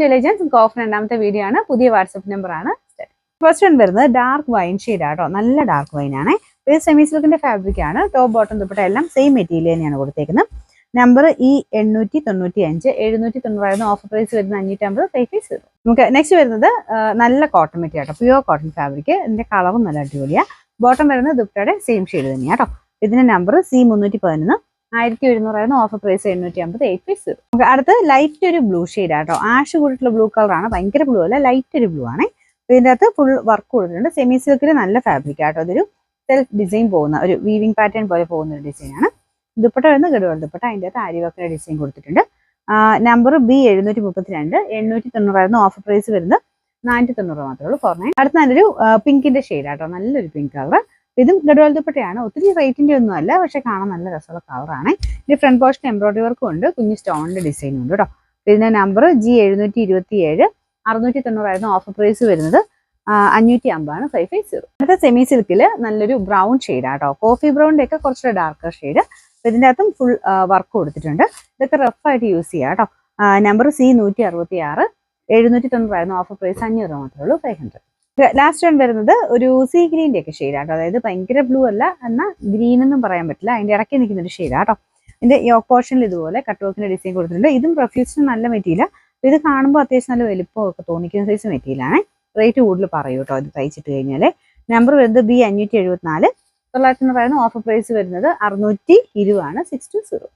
To എലിജൻസ്. Of രണ്ടാമത്തെ video ആണ്. പുതിയ വാട്സപ്പ് നമ്പർ ആണ്. ഫസ്റ്റ് വൺ വരുന്നത് ഡാർക്ക് വൈൻ ഷെയ്ഡ് ആട്ടോ. നല്ല ഡാർക്ക് വൈൻ ആണ്. ഇത് സെമി സിൽക്കിന്റെ ഫാബ്രിക് ആണ്. ടോപ്പ് ബോട്ടം ദുപ്പട്ട എല്ലാം സെയിം മെറ്റീരിയൽ തന്നെയാണ് കൊടുത്തേക്കുന്നത്. നമ്പർ ഈ 895 790 ഓഫർ പ്രൈസ് വരുന്ന 550 550. നമുക്ക് നെക്സ്റ്റ് വരുന്നത് നല്ല കോട്ടൺ മെറ്റീരിയൽ ആട്ടോ. Pure cotton fabric. ഇതിന്റെ കളറും നല്ല അടിപൊളിയാണ്. ബോട്ടം വരുന്നത് ദുപ്പട്ടയുടെ സെയിം ഷെയ്ഡ് തന്നെയാണ് കേട്ടോ. ഇതിന്റെ നമ്പർ C311 1700 ഓഫർ പ്രൈസ് 850 850. നമുക്ക് അടുത്ത് ലൈറ്റ് ഒരു ബ്ലൂ ഷെയ്ഡ് ആട്ടോ. ആഷ് കൂടിയിട്ടുള്ള ബ്ലൂ കളറാണ്. ഭയങ്കര ബ്ലൂ അല്ല, ലൈറ്റ് ഒരു ബ്ലൂ ആണ്. ഇതിന്റെ അകത്ത് ഫുൾ വർക്ക് കൊടുത്തിട്ടുണ്ട്. സെമി സിൽക്കിൽ നല്ല ഫാബ്രിക് ആട്ടോ. ഇതൊരു സെൽഫ് ഡിസൈൻ പോകുന്ന ഒരു വീവിംഗ് പാറ്റേൺ പോലെ പോകുന്ന ഒരു ഡിസൈൻ ആണ്. ദുപ്പട്ട വരുന്ന ഗഡുവൽ ദുപ്പട്ട. അതിന്റെ അകത്ത് ആര്യവർക്കിന്റെ ഡിസൈൻ കൊടുത്തിട്ടുണ്ട്. നമ്പർ B732 890 ഓഫർ പ്രൈസ് വരുന്നത് 490 മാത്രമേ ഉള്ളൂ. 49. അടുത്ത നല്ലൊരു പിങ്കിന്റെ ഷെയ്ഡ് ആട്ടോ. നല്ലൊരു പിങ്ക് കളർ. ഇതും ഗഡുവൽ ദുപ്പട്ടയാണ്. ഒത്തിരി റേറ്റിന്റെ ഒന്നും അല്ല, പക്ഷെ കാണാൻ നല്ല രസമുള്ള കളറാണ്. ഇത് ഫ്രണ്ട് പോർഷൻ എംബ്രോയിഡറി വർക്കും ഉണ്ട്, കുഞ്ഞു സ്റ്റോണിന്റെ ഡിസൈനും ഉണ്ട് കേട്ടോ. ഇതിന്റെ നമ്പർ G727 690 ഓഫർ പ്രൈസ് വരുന്നത് 550 550. അടുത്ത സെമി സിൽക്കിൽ നല്ലൊരു ബ്രൗൺ ഷെയ്ഡ് ആട്ടോ. കോഫി ബ്രൗണിന്റെ ഒക്കെ കുറച്ചുകൂടെ ഡാർക്കർ ഷെയ്ഡ്. ഇതിന്റെ അകത്തും ഫുൾ വർക്ക് കൊടുത്തിട്ടുണ്ട്. ഇതൊക്കെ റഫ് ആയിട്ട് യൂസ് ചെയ്യാം കേട്ടോ. നമ്പർ C166 790 ഓഫർ പ്രൈസ് 500 മാത്രമേ ഉള്ളൂ. 500. ലാസ്റ്റ് വൺ വരുന്നത് ഒരു സീ ഗ്രീൻ്റെ ഒക്കെ ഷെയ്ഡ് ആട്ടോ. അതായത് ഭയങ്കര ബ്ലൂ അല്ല, എന്നാൽ ഗ്രീൻ എന്നും പറയാൻ പറ്റില്ല. അതിന്റെ ഇടയ്ക്ക് നിൽക്കുന്ന ഒരു ഷെയ്ഡ് ആട്ടോ. ഇതിന്റെ യോക്ക് പോർഷനിൽ ഇതുപോലെ കട്ട് വർക്കിന്റെ ഡിസൈൻ കൊടുത്തിട്ടുണ്ട്. ഇതും റഫ്യൂസിന് നല്ല മെറ്റീരിയൽ. ഇത് കാണുമ്പോൾ അത്യാവശ്യം നല്ല വലിപ്പമൊക്കെ തോന്നിക്കുന്ന സൈസ് മെറ്റീരിയലാണ്. റേറ്റ് കൂടുതൽ പറയൂ കേട്ടോ ഇത് തയ്ച്ചിട്ട് കഴിഞ്ഞാൽ. നമ്പർ വരുന്നത് B574 990 ഓഫർ പ്രൈസ് വരുന്നത് 620 620.